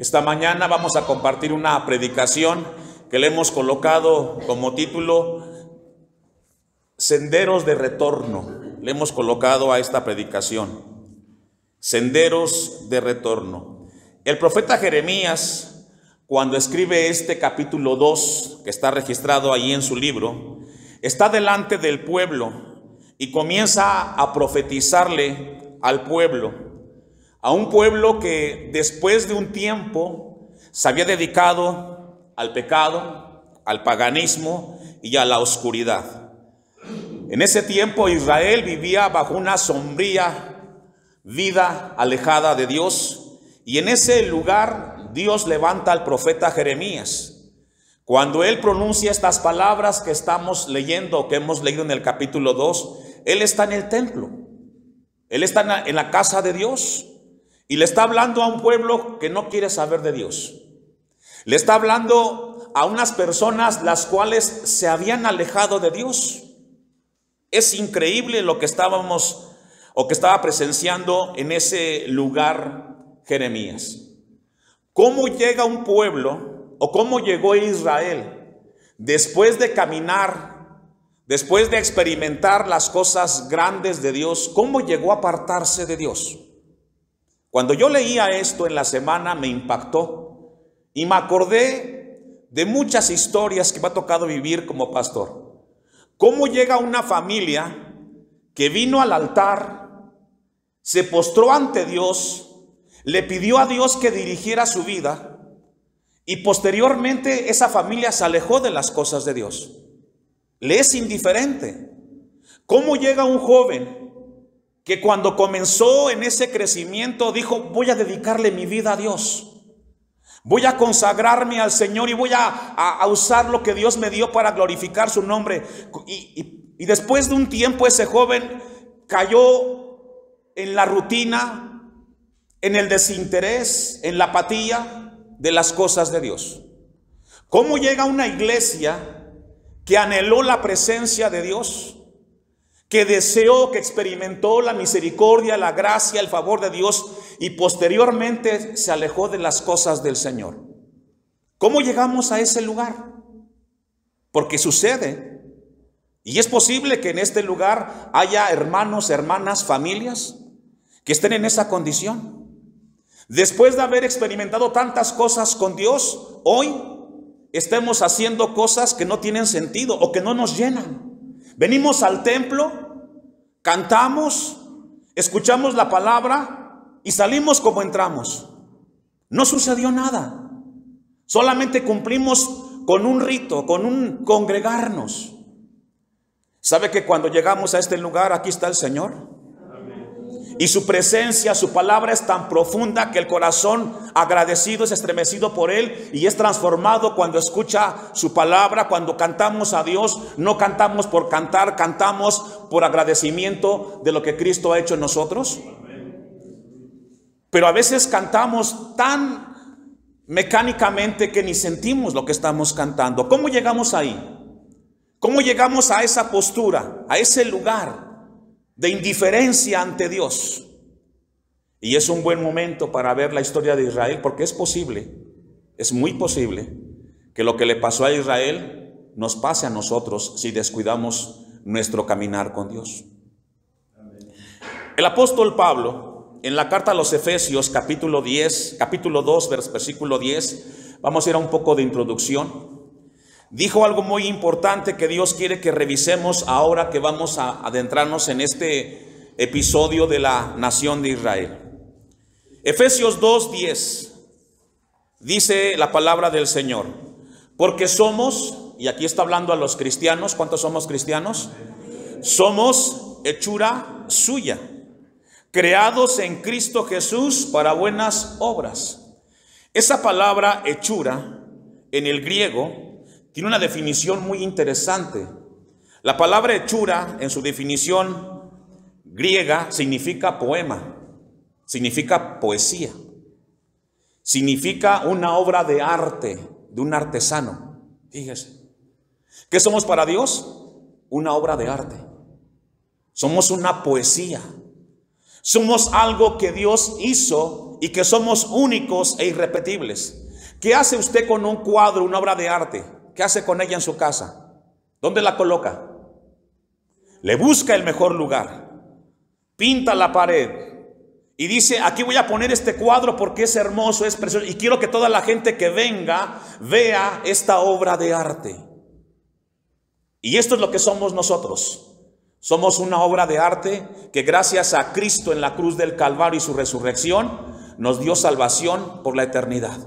Esta mañana vamos a compartir una predicación que le hemos colocado como título Senderos de Retorno. Le hemos colocado a esta predicación Senderos de Retorno. El profeta Jeremías, cuando escribe este capítulo 2, que está registrado ahí en su libro, está delante del pueblo y comienza a profetizarle al pueblo, a un pueblo que después de un tiempo se había dedicado al pecado, al paganismo y a la oscuridad. En ese tiempo Israel vivía bajo una sombría vida alejada de Dios, y en ese lugar Dios levanta al profeta Jeremías. Cuando él pronuncia estas palabras que estamos leyendo, que hemos leído en el capítulo 2, él está en el templo, él está en la casa de Dios y le está hablando a un pueblo que no quiere saber de Dios. Le está hablando a unas personas las cuales se habían alejado de Dios. Es increíble lo que estaba presenciando en ese lugar Jeremías. ¿Cómo llega un pueblo o cómo llegó Israel después de caminar, después de experimentar las cosas grandes de Dios? ¿Cómo llegó a apartarse de Dios? Cuando yo leía esto en la semana me impactó y me acordé de muchas historias que me ha tocado vivir como pastor. ¿Cómo llega una familia que vino al altar, se postró ante Dios, le pidió a Dios que dirigiera su vida y posteriormente esa familia se alejó de las cosas de Dios? Le es indiferente. ¿Cómo llega un joven que cuando comenzó en ese crecimiento dijo: voy a dedicarle mi vida a Dios, voy a consagrarme al Señor y voy a usar lo que Dios me dio para glorificar su nombre? Y después de un tiempo ese joven cayó en la rutina, en el desinterés, en la apatía de las cosas de Dios. ¿Cómo llega una iglesia que anheló la presencia de Dios, que deseó, que experimentó la misericordia, la gracia, el favor de Dios y posteriormente se alejó de las cosas del Señor? ¿Cómo llegamos a ese lugar? Porque sucede, y es posible que en este lugar haya hermanos, hermanas, familias que estén en esa condición. Después de haber experimentado tantas cosas con Dios, hoy estemos haciendo cosas que no tienen sentido o que no nos llenan. Venimos al templo, cantamos, escuchamos la palabra y salimos como entramos. No sucedió nada. Solamente cumplimos con un rito, con un congregarnos. ¿Sabe que cuando llegamos a este lugar, aquí está el Señor? Y su presencia, su palabra es tan profunda que el corazón agradecido es estremecido por Él y es transformado cuando escucha su palabra. Cuando cantamos a Dios, no cantamos por cantar, cantamos por agradecimiento de lo que Cristo ha hecho en nosotros. Pero a veces cantamos tan mecánicamente que ni sentimos lo que estamos cantando. ¿Cómo llegamos ahí? ¿Cómo llegamos a esa postura, a ese lugar de indiferencia ante Dios? Y es un buen momento para ver la historia de Israel, porque es posible, es muy posible que lo que le pasó a Israel nos pase a nosotros si descuidamos nuestro caminar con Dios. El apóstol Pablo, en la carta a los Efesios, capítulo 2, versículo 10, vamos a ir a un poco de introducción. Dijo algo muy importante que Dios quiere que revisemos ahora que vamos a adentrarnos en este episodio de la nación de Israel. Efesios 2:10 dice la palabra del Señor: porque somos, y aquí está hablando a los cristianos. ¿Cuántos somos cristianos? Somos hechura suya, creados en Cristo Jesús para buenas obras. Esa palabra hechura en el griego tiene una definición muy interesante. La palabra hechura en su definición griega significa poema, significa poesía, significa una obra de arte, de un artesano. Fíjese, ¿qué somos para Dios? Una obra de arte. Somos una poesía. Somos algo que Dios hizo y que somos únicos e irrepetibles. ¿Qué hace usted con un cuadro, una obra de arte? ¿Qué hace con ella en su casa? ¿Dónde la coloca? Le busca el mejor lugar, pinta la pared y dice: aquí voy a poner este cuadro porque es hermoso, es precioso, y quiero que toda la gente que venga vea esta obra de arte. Y esto es lo que somos nosotros. Somos una obra de arte que gracias a Cristo en la cruz del Calvario y su resurrección nos dio salvación por la eternidad.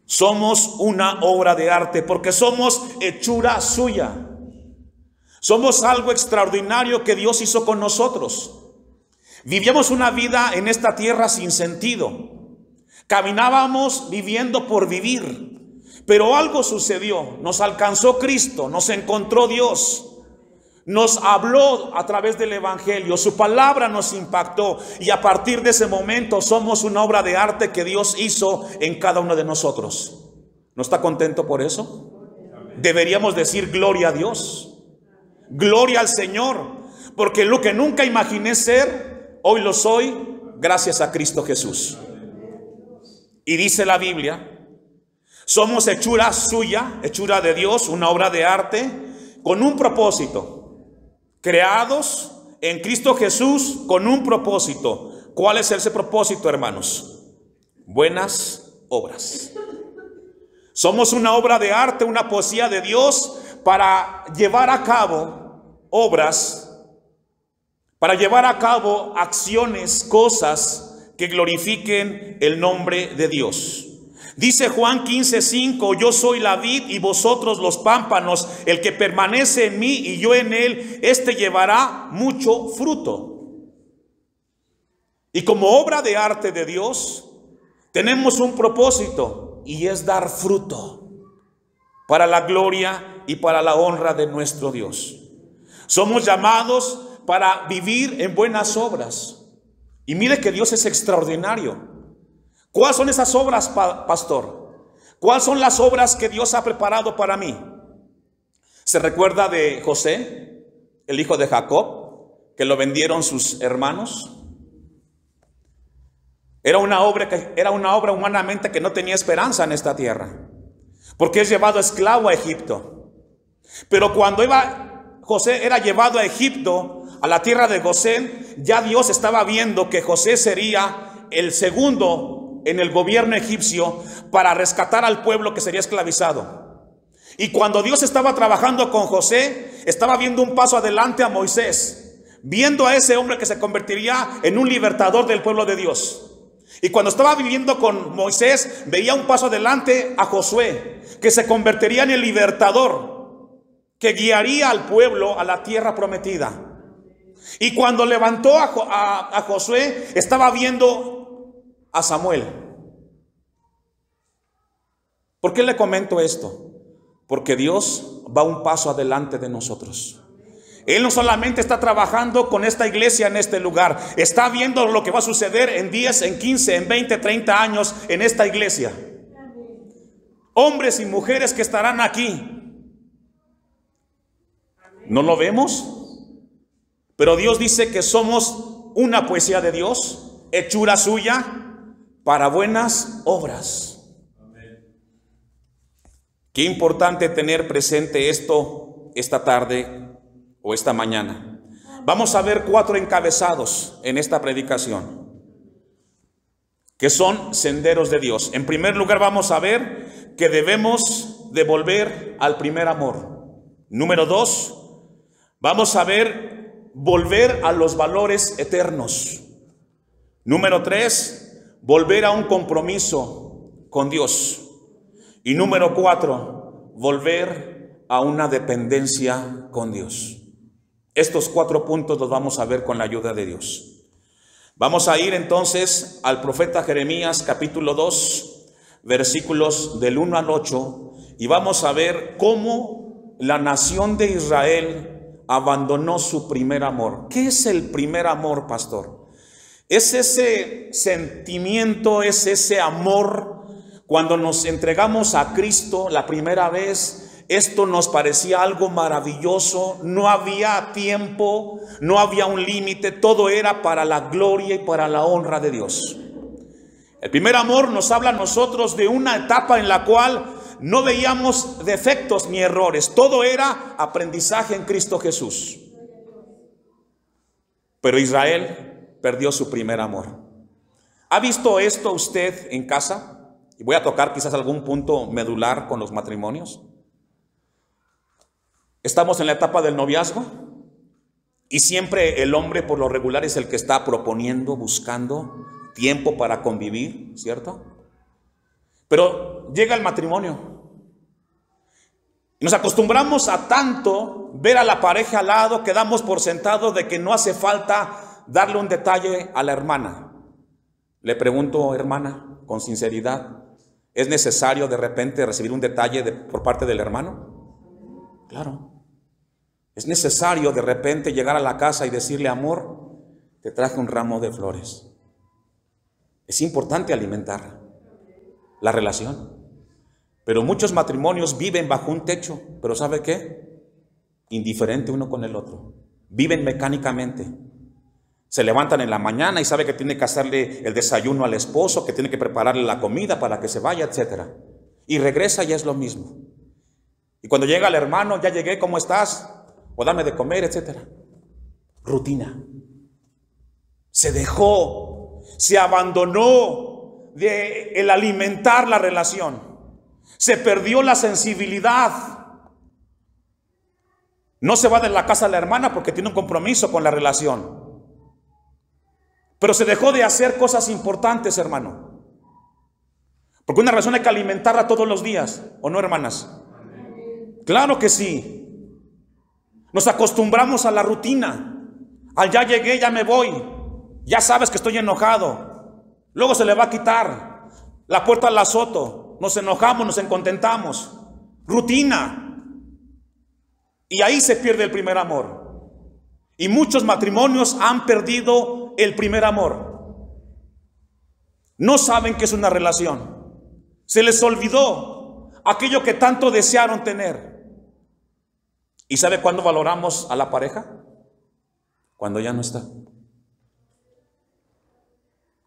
Somos una obra de arte porque somos hechura suya. Somos algo extraordinario que Dios hizo con nosotros. Vivíamos una vida en esta tierra sin sentido. Caminábamos viviendo por vivir. Pero algo sucedió. Nos alcanzó Cristo, nos encontró Dios. Nos habló a través del Evangelio. Su palabra nos impactó. Y a partir de ese momento somos una obra de arte que Dios hizo en cada uno de nosotros. ¿No está contento por eso? Deberíamos decir gloria a Dios. Gloria al Señor, porque lo que nunca imaginé ser, hoy lo soy gracias a Cristo Jesús. Y dice la Biblia, somos hechura suya, hechura de Dios, una obra de arte, con un propósito, creados en Cristo Jesús con un propósito. ¿Cuál es ese propósito, hermanos? Buenas obras. Somos una obra de arte, una poesía de Dios, para llevar a cabo obras, para llevar a cabo acciones, cosas que glorifiquen el nombre de Dios. Dice Juan 15:5, yo soy la vid y vosotros los pámpanos, el que permanece en mí y yo en él, este llevará mucho fruto. Y como obra de arte de Dios, tenemos un propósito y es dar fruto para la gloria y para la honra de nuestro Dios. Somos llamados para vivir en buenas obras. Y mire que Dios es extraordinario. ¿Cuáles son esas obras, pastor? ¿Cuáles son las obras que Dios ha preparado para mí? ¿Se recuerda de José, el hijo de Jacob, que lo vendieron sus hermanos? Era una obra humanamente que no tenía esperanza en esta tierra, porque es llevado esclavo a Egipto. Pero cuando José era llevado a Egipto, a la tierra de Gosén, ya Dios estaba viendo que José sería el segundo en el gobierno egipcio para rescatar al pueblo que sería esclavizado. Y cuando Dios estaba trabajando con José, estaba viendo un paso adelante a Moisés, viendo a ese hombre que se convertiría en un libertador del pueblo de Dios. Y cuando estaba viviendo con Moisés, veía un paso adelante a Josué, que se convertiría en el libertador, que guiaría al pueblo a la tierra prometida. Y cuando levantó a Josué, estaba viendo a Samuel. ¿Por qué le comento esto? Porque Dios va un paso adelante de nosotros. Él no solamente está trabajando con esta iglesia en este lugar, está viendo lo que va a suceder en 10, en 15, en 20, 30 años en esta iglesia. Hombres y mujeres que estarán aquí. ¿No lo vemos? Pero Dios dice que somos una poesía de Dios, hechura suya, para buenas obras. Qué importante tener presente esto esta tarde o esta mañana. Vamos a ver 4 encabezados en esta predicación, que son senderos de Dios. En primer lugar, vamos a ver que debemos de volver al primer amor. Número 2, vamos a ver volver a los valores eternos. Número 3, volver a un compromiso con Dios. Y número 4, volver a una dependencia con Dios. Estos 4 puntos los vamos a ver con la ayuda de Dios. Vamos a ir entonces al profeta Jeremías capítulo 2, versículos del 1 al 8, y vamos a ver cómo la nación de Israel abandonó su primer amor. ¿Qué es el primer amor, pastor? Es ese sentimiento, es ese amor cuando nos entregamos a Cristo la primera vez. Esto nos parecía algo maravilloso, no había tiempo, no había un límite, todo era para la gloria y para la honra de Dios. El primer amor nos habla a nosotros de una etapa en la cual no veíamos defectos ni errores. Todo era aprendizaje en Cristo Jesús. Pero Israel perdió su primer amor. ¿Ha visto esto usted en casa? Y voy a tocar quizás algún punto medular con los matrimonios. Estamos en la etapa del noviazgo y siempre el hombre por lo regular es el que está proponiendo, buscando tiempo para convivir, ¿cierto? Pero llega el matrimonio y nos acostumbramos a tanto ver a la pareja al lado que damos por sentado de que no hace falta darle un detalle a la hermana. Le pregunto, hermana, con sinceridad, ¿es necesario de repente recibir un detalle por parte del hermano? Claro. Es necesario de repente llegar a la casa y decirle, amor, te traje un ramo de flores. Es importante alimentar la relación. Pero muchos matrimonios viven bajo un techo, pero ¿sabe qué? Indiferente uno con el otro. Viven mecánicamente. Se levantan en la mañana y sabe que tiene que hacerle el desayuno al esposo, que tiene que prepararle la comida para que se vaya, etc. Y regresa y es lo mismo. Y cuando llega el hermano, ya llegué, ¿cómo estás? O dame de comer, etc. Rutina. Se dejó, se abandonó de el alimentar la relación. Se perdió la sensibilidad. No se va de la casa la hermana porque tiene un compromiso con la relación. Pero se dejó de hacer cosas importantes, hermano. Porque una relación hay que alimentarla todos los días, ¿o no, hermanas? Claro que sí. Nos acostumbramos a la rutina. Al ya llegué, ya me voy. Ya sabes que estoy enojado. Luego se le va a quitar. La puerta la azoto. Nos enojamos, nos encontentamos. Rutina. Y ahí se pierde el primer amor. Y muchos matrimonios han perdido el primer amor. No saben qué es una relación. Se les olvidó aquello que tanto desearon tener. ¿Y sabe cuándo valoramos a la pareja? Cuando ya no está.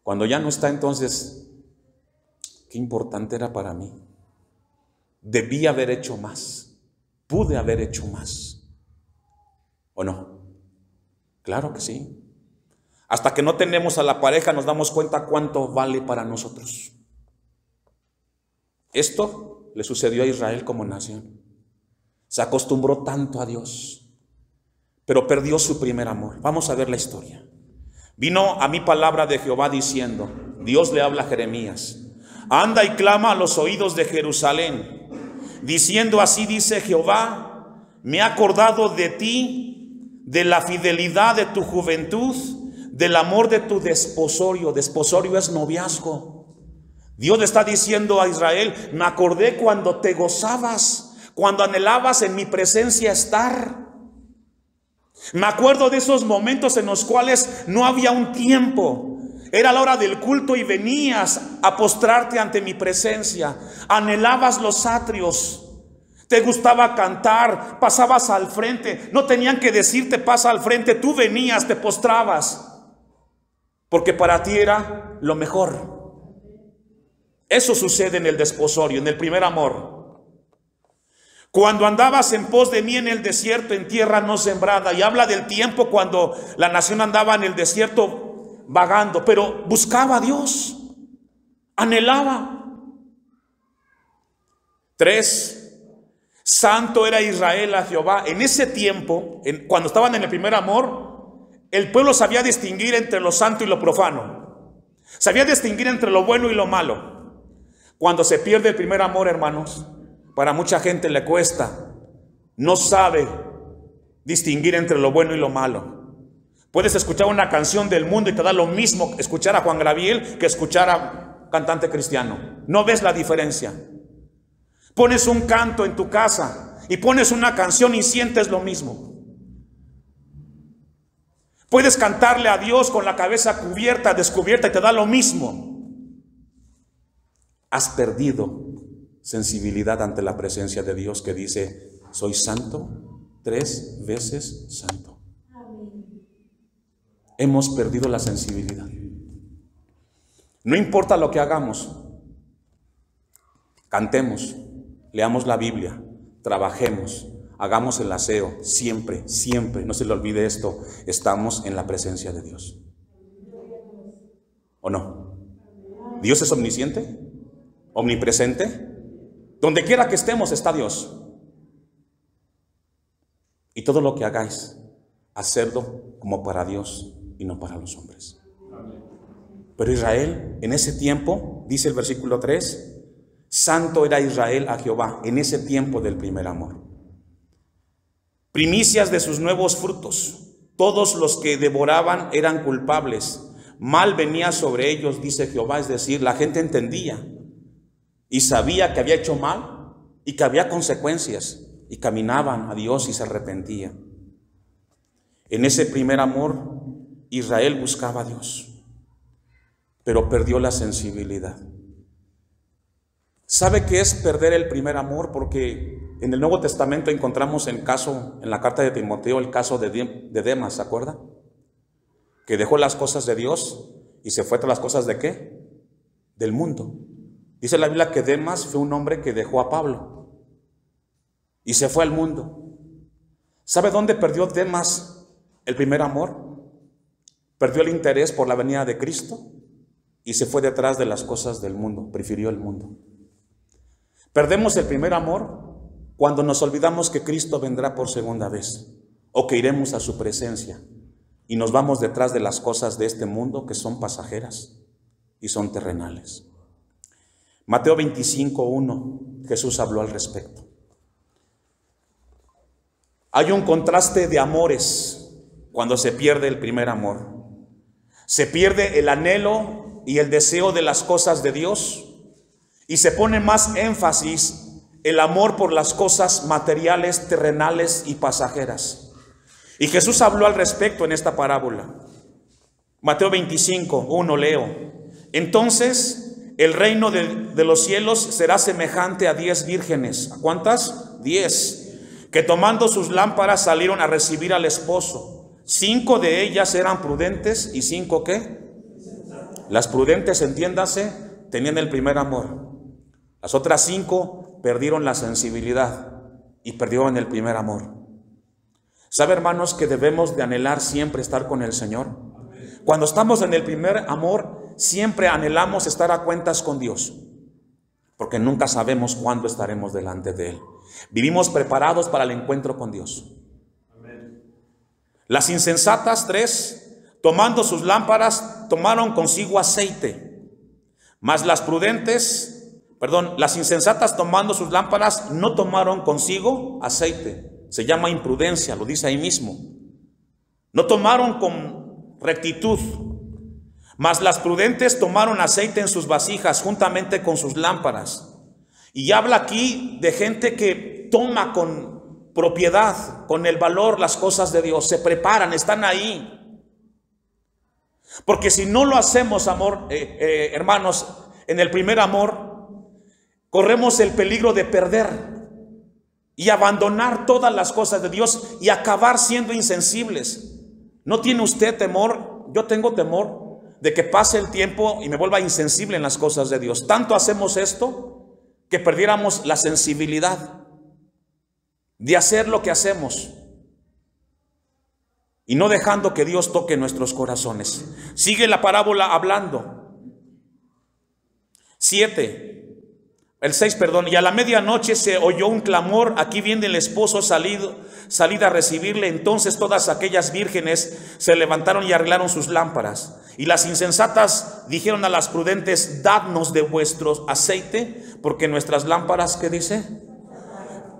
Cuando ya no está, entonces, qué importante era para mí. Debí haber hecho más. Pude haber hecho más. ¿O no? Claro que sí. Hasta que no tenemos a la pareja nos damos cuenta cuánto vale para nosotros. Esto le sucedió a Israel como nación. Se acostumbró tanto a Dios, pero perdió su primer amor. Vamos a ver la historia. Vino a mí palabra de Jehová diciendo, Dios le habla a Jeremías, anda y clama a los oídos de Jerusalén, diciendo, así dice Jehová, me he acordado de ti, de la fidelidad de tu juventud, del amor de tu desposorio. Desposorio es noviazgo. Dios le está diciendo a Israel, me acordé cuando te gozabas, cuando anhelabas en mi presencia estar. Me acuerdo de esos momentos en los cuales no había un tiempo. Era la hora del culto y venías a postrarte ante mi presencia. Anhelabas los atrios. Te gustaba cantar, pasabas al frente. No tenían que decirte pasa al frente. Tú venías, te postrabas. Porque para ti era lo mejor. Eso sucede en el desposorio, en el primer amor. Cuando andabas en pos de mí en el desierto, en tierra no sembrada. Y habla del tiempo cuando la nación andaba en el desierto vagando, pero buscaba a Dios, anhelaba. 3, santo era Israel a Jehová. En ese tiempo, cuando estaban en el primer amor, el pueblo sabía distinguir entre lo santo y lo profano. Sabía distinguir entre lo bueno y lo malo. Cuando se pierde el primer amor, hermanos, para mucha gente le cuesta, no sabe distinguir entre lo bueno y lo malo. Puedes escuchar una canción del mundo y te da lo mismo escuchar a Juan Gabriel que escuchar a cantante cristiano. No ves la diferencia. Pones un canto en tu casa y pones una canción y sientes lo mismo. Puedes cantarle a Dios con la cabeza cubierta, descubierta y te da lo mismo. Has perdido sensibilidad ante la presencia de Dios que dice, soy santo, 3 veces santo. Hemos perdido la sensibilidad. No importa lo que hagamos, cantemos, leamos la Biblia, trabajemos, hagamos el aseo, siempre, siempre, no se le olvide esto, estamos en la presencia de Dios. ¿O no? ¿Dios es omnisciente? ¿Omnipresente? Donde quiera que estemos está Dios. Y todo lo que hagáis, hacedlo como para Dios y no para los hombres. Pero Israel, en ese tiempo, dice el versículo 3, santo era Israel a Jehová, en ese tiempo del primer amor. Primicias de sus nuevos frutos, todos los que devoraban eran culpables, mal venía sobre ellos, dice Jehová, es decir, la gente entendía y sabía que había hecho mal y que había consecuencias, y caminaban a Dios y se arrepentían. En ese primer amor, Israel buscaba a Dios, pero perdió la sensibilidad. ¿Sabe qué es perder el primer amor? Porque en el Nuevo Testamento encontramos en la carta de Timoteo, el caso de Demas, ¿se acuerda? Que dejó las cosas de Dios y se fue tras las cosas ¿de qué? Del mundo. Dice la Biblia que Demas fue un hombre que dejó a Pablo y se fue al mundo. ¿Sabe dónde perdió Demas el primer amor? Perdió el interés por la venida de Cristo y se fue detrás de las cosas del mundo, prefirió el mundo. Perdemos el primer amor cuando nos olvidamos que Cristo vendrá por segunda vez o que iremos a su presencia y nos vamos detrás de las cosas de este mundo que son pasajeras y son terrenales. Mateo 25:1, Jesús habló al respecto. Hay un contraste de amores cuando se pierde el primer amor. Se pierde el anhelo y el deseo de las cosas de Dios y se pone más énfasis el amor por las cosas materiales, terrenales y pasajeras. Y Jesús habló al respecto en esta parábola. Mateo 25:1 leo. Entonces el reino de los cielos será semejante a 10 vírgenes. ¿A cuántas? 10. Que tomando sus lámparas salieron a recibir al esposo. 5 de ellas eran prudentes y 5 ¿qué? Las prudentes, entiéndase, tenían el primer amor. Las otras 5 perdieron la sensibilidad y perdieron el primer amor. ¿Sabe, hermanos, que debemos de anhelar siempre estar con el Señor? Cuando estamos en el primer amor, siempre anhelamos estar a cuentas con Dios, porque nunca sabemos cuándo estaremos delante de Él. Vivimos preparados para el encuentro con Dios. Las insensatas 3, tomando sus lámparas, tomaron consigo aceite. Mas las insensatas tomando sus lámparas no tomaron consigo aceite. Se llama imprudencia, lo dice ahí mismo. No tomaron con rectitud. Mas las prudentes tomaron aceite en sus vasijas juntamente con sus lámparas. Y habla aquí de gente que toma con propiedad, con el valor, las cosas de Dios. Se preparan, están ahí. Porque si no lo hacemos, hermanos, en el primer amor, corremos el peligro de perder y abandonar todas las cosas de Dios y acabar siendo insensibles. ¿No tiene usted temor? Yo tengo temor de que pase el tiempo y me vuelva insensible en las cosas de Dios. Tanto hacemos esto que perdiéramos la sensibilidad de hacer lo que hacemos y no dejando que Dios toque nuestros corazones. Sigue la parábola hablando. 6, y a la medianoche se oyó un clamor, aquí viene el esposo salida a recibirle. Entonces todas aquellas vírgenes se levantaron y arreglaron sus lámparas. Y las insensatas dijeron a las prudentes, dadnos de vuestro aceite, porque nuestras lámparas, ¿qué dice?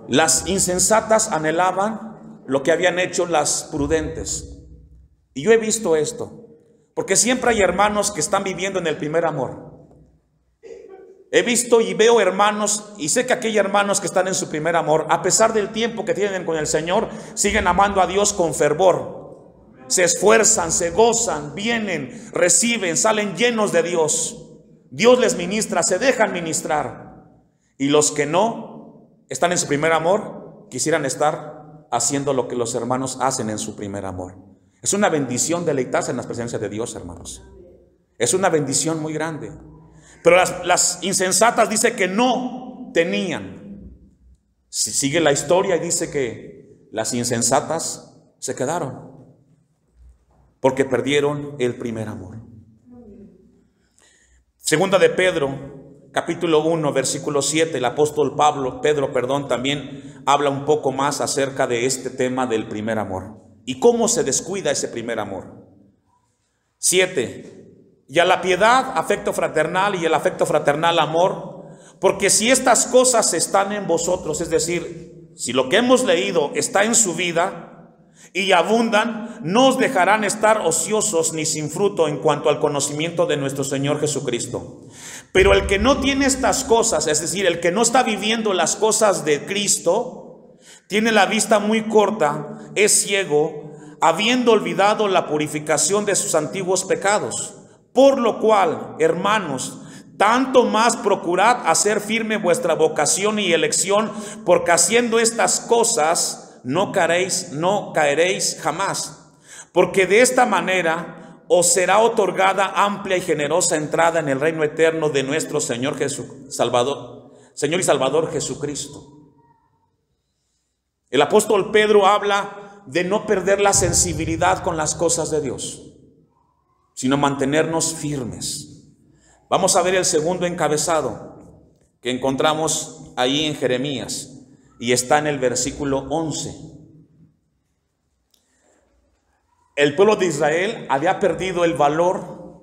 Las insensatas anhelaban lo que habían hecho las prudentes. Y yo he visto esto, porque siempre hay hermanos que están viviendo en el primer amor. He visto y veo hermanos, y sé que aquellos hermanos que están en su primer amor, a pesar del tiempo que tienen con el Señor, siguen amando a Dios con fervor. Se esfuerzan, se gozan, vienen, reciben, salen llenos de Dios. Dios les ministra, se dejan ministrar. Y los que no están en su primer amor, quisieran estar haciendo lo que los hermanos hacen en su primer amor. Es una bendición deleitarse en la presencia de Dios, hermanos. Es una bendición muy grande. Pero las insensatas dice que no tenían. Sigue la historia y dice que las insensatas se quedaron porque perdieron el primer amor. Segunda de Pedro, capítulo 1, versículo 7, el apóstol Pedro, también habla un poco más acerca de este tema del primer amor y cómo se descuida ese primer amor. 7. Y a la piedad, afecto fraternal, y el afecto fraternal, amor, porque si estas cosas están en vosotros, es decir, si lo que hemos leído está en su vida y abundan, no os dejarán estar ociosos ni sin fruto en cuanto al conocimiento de nuestro Señor Jesucristo. Pero el que no tiene estas cosas, es decir, el que no está viviendo las cosas de Cristo, tiene la vista muy corta, es ciego, habiendo olvidado la purificación de sus antiguos pecados. Por lo cual, hermanos, tanto más procurad hacer firme vuestra vocación y elección, porque haciendo estas cosas no caeréis jamás. Porque de esta manera os será otorgada amplia y generosa entrada en el reino eterno de nuestro Señor y Salvador Jesucristo. El apóstol Pedro habla de no perder la sensibilidad con las cosas de Dios, sino mantenernos firmes. Vamos a ver el segundo encabezado que encontramos ahí en Jeremías y está en el versículo 11. El pueblo de Israel había perdido el valor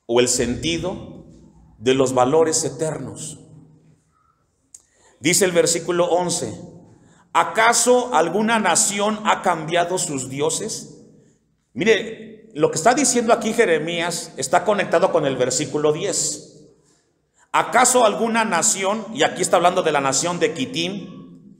o el sentido de los valores eternos. Dice el versículo 11: ¿acaso alguna nación ha cambiado sus dioses? Mire, lo que está diciendo aquí Jeremías está conectado con el versículo 10. ¿Acaso alguna nación, y aquí está hablando de la nación de Quitim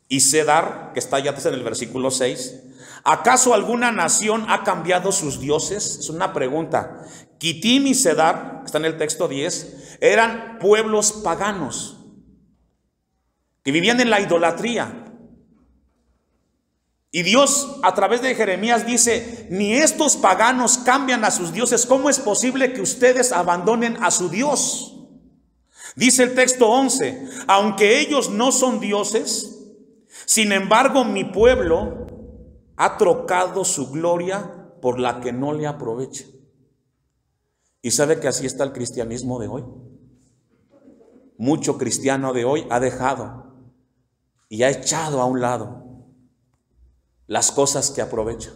y Cedar, que está ya en el versículo 6, ¿acaso alguna nación ha cambiado sus dioses? Es una pregunta. Quitim y Cedar, que está en el texto 10, eran pueblos paganos que vivían en la idolatría. Y Dios a través de Jeremías dice: ni estos paganos cambian a sus dioses. ¿Cómo es posible que ustedes abandonen a su Dios? Dice el texto 11: aunque ellos no son dioses, sin embargo mi pueblo ha trocado su gloria por la que no le aprovecha. ¿Y sabe que así está el cristianismo de hoy? Mucho cristiano de hoy ha dejado y ha echado a un lado las cosas que aprovechan.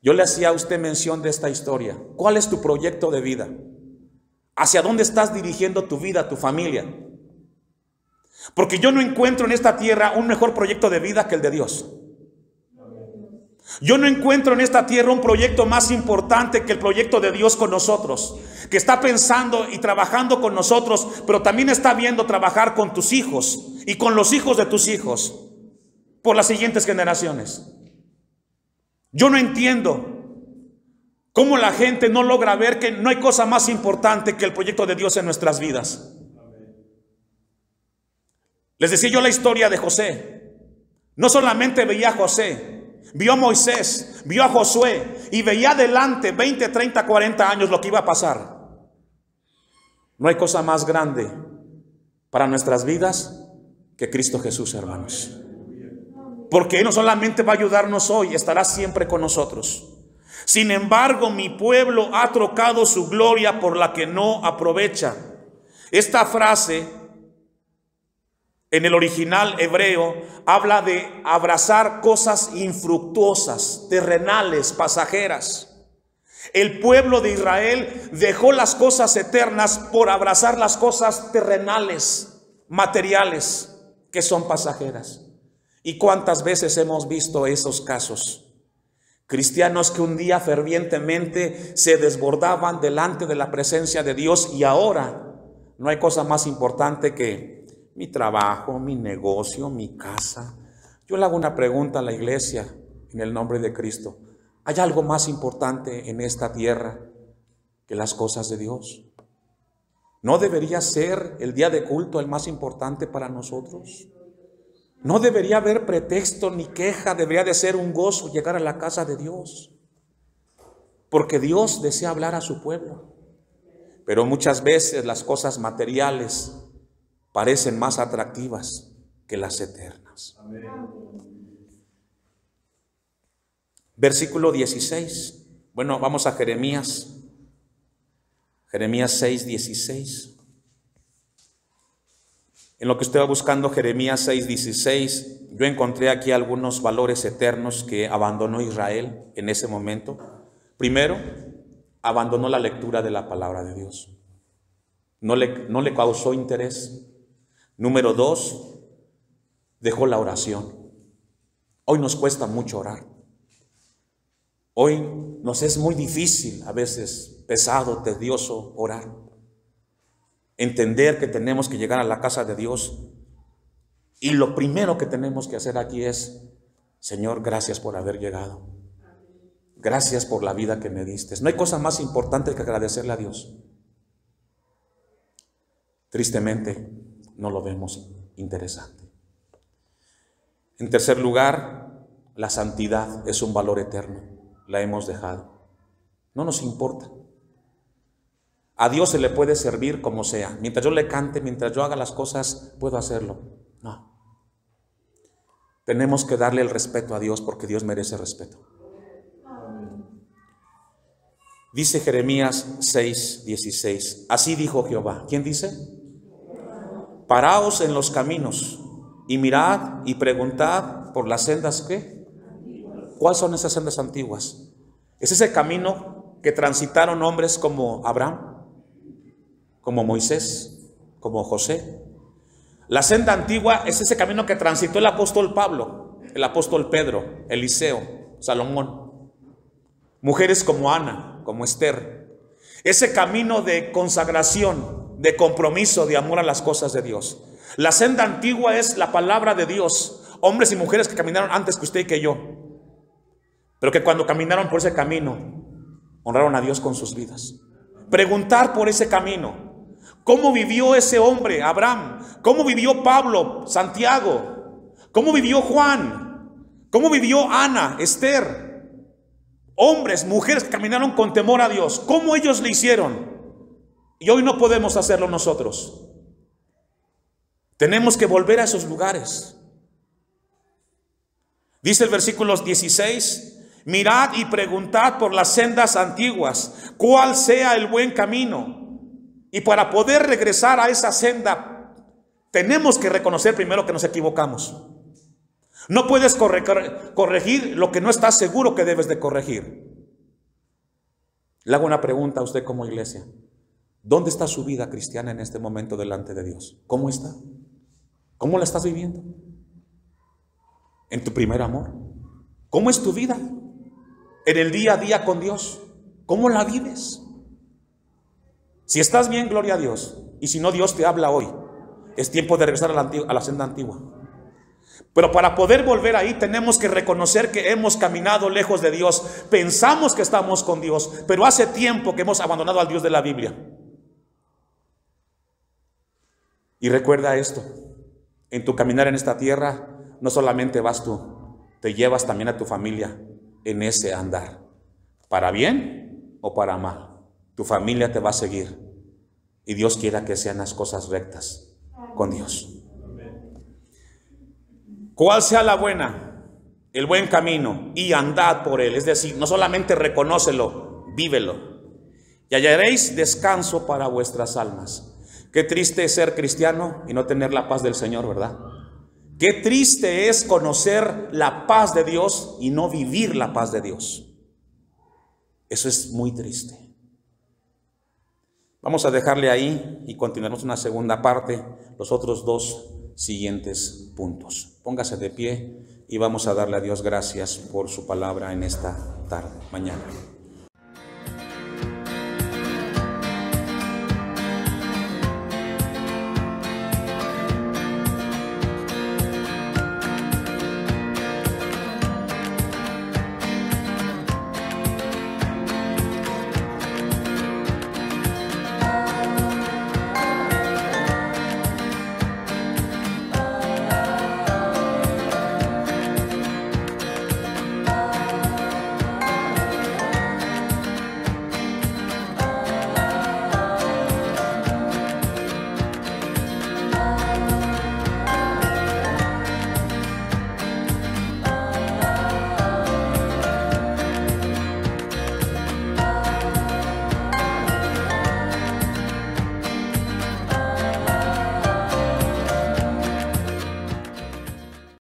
Yo le hacía a usted mención de esta historia. ¿Cuál es tu proyecto de vida? ¿Hacia dónde estás dirigiendo tu vida, tu familia? Porque yo no encuentro en esta tierra un mejor proyecto de vida que el de Dios. Yo no encuentro en esta tierra un proyecto más importante que el proyecto de Dios con nosotros, que está pensando y trabajando con nosotros, pero también está viendo trabajar con tus hijos y con los hijos de tus hijos por las siguientes generaciones. Yo no entiendo cómo la gente no logra ver que no hay cosa más importante que el proyecto de Dios en nuestras vidas. Les decía yo la historia de José. No solamente veía a José, vio a Moisés, vio a Josué y veía adelante 20, 30, 40 años lo que iba a pasar. No hay cosa más grande para nuestras vidas que Cristo Jesús, hermanos. Porque Él no solamente va a ayudarnos hoy, estará siempre con nosotros. Sin embargo, mi pueblo ha trocado su gloria por la que no aprovecha. Esta frase en el original hebreo habla de abrazar cosas infructuosas, terrenales, pasajeras. El pueblo de Israel dejó las cosas eternas por abrazar las cosas terrenales, materiales, que son pasajeras. ¿Y cuántas veces hemos visto esos casos? Cristianos que un día fervientemente se desbordaban delante de la presencia de Dios y ahora no hay cosa más importante que mi trabajo, mi negocio, mi casa. Yo le hago una pregunta a la iglesia en el nombre de Cristo. ¿Hay algo más importante en esta tierra que las cosas de Dios? ¿No debería ser el día de culto el más importante para nosotros? No debería haber pretexto ni queja, debería de ser un gozo llegar a la casa de Dios. porque Dios desea hablar a su pueblo. Pero muchas veces las cosas materiales parecen más atractivas que las eternas. Amén. Versículo 16. Bueno, vamos a Jeremías. Jeremías 6, 16. En lo que estoy buscando Jeremías 6, 16, yo encontré aquí algunos valores eternos que abandonó Israel en ese momento. Primero, abandonó la lectura de la palabra de Dios. No le causó interés. Número 2, dejó la oración. Hoy nos cuesta mucho orar. Hoy nos es muy difícil, a veces pesado, tedioso orar. Entender que tenemos que llegar a la casa de Dios. Y lo primero que tenemos que hacer aquí es: Señor, gracias por haber llegado. Gracias por la vida que me diste. No hay cosa más importante que agradecerle a Dios. Tristemente, no lo vemos interesante. En tercer lugar, la santidad es un valor eterno. La hemos dejado. No nos importa. A Dios se le puede servir como sea. Mientras yo le cante, mientras yo haga las cosas, puedo hacerlo. No. Tenemos que darle el respeto a Dios porque Dios merece respeto. Dice Jeremías 6, 16. Así dijo Jehová. ¿Quién dice? Paraos en los caminos y mirad y preguntad por las sendas, ¿qué? ¿Cuáles son esas sendas antiguas? Es ese camino que transitaron hombres como Abraham, como Moisés, como José. La senda antigua es ese camino que transitó el apóstol Pablo, el apóstol Pedro, Eliseo, Salomón. Mujeres como Ana, como Esther. Ese camino de consagración, de compromiso, de amor a las cosas de Dios. La senda antigua es la palabra de Dios. Hombres y mujeres que caminaron antes que usted y que yo, pero que cuando caminaron por ese camino honraron a Dios con sus vidas. Preguntar por ese camino. ¿Cómo vivió ese hombre, Abraham? ¿Cómo vivió Pablo, Santiago? ¿Cómo vivió Juan? ¿Cómo vivió Ana, Esther? Hombres, mujeres que caminaron con temor a Dios. ¿Cómo ellos le hicieron? Y hoy no podemos hacerlo nosotros. Tenemos que volver a esos lugares. Dice el versículo 16: mirad y preguntad por las sendas antiguas, cuál sea el buen camino. Y para poder regresar a esa senda, tenemos que reconocer primero que nos equivocamos. No puedes corregir lo que no estás seguro que debes de corregir. Le hago una pregunta a usted como iglesia. ¿Dónde está su vida cristiana en este momento delante de Dios? ¿Cómo está? ¿Cómo la estás viviendo? ¿En tu primer amor? ¿Cómo es tu vida? En el día a día con Dios, ¿cómo la vives? Si estás bien, gloria a Dios. Y si no, Dios te habla hoy. Es tiempo de regresar a la senda antigua. Pero para poder volver ahí tenemos que reconocer que hemos caminado lejos de Dios. Pensamos que estamos con Dios, pero hace tiempo que hemos abandonado al Dios de la Biblia. Y recuerda esto: en tu caminar en esta tierra, no solamente vas tú, te llevas también a tu familia en ese andar, para bien o para mal. Tu familia te va a seguir y Dios quiera que sean las cosas rectas con Dios. ¿Cuál sea la buena? El buen camino, y andad por él. Es decir, no solamente reconócelo, vívelo, y hallaréis descanso para vuestras almas. Qué triste es ser cristiano y no tener la paz del Señor, ¿verdad? Qué triste es conocer la paz de Dios y no vivir la paz de Dios. Eso es muy triste. Vamos a dejarle ahí y continuaremos una segunda parte, los otros dos siguientes puntos. Póngase de pie y vamos a darle a Dios gracias por su palabra en esta tarde, mañana.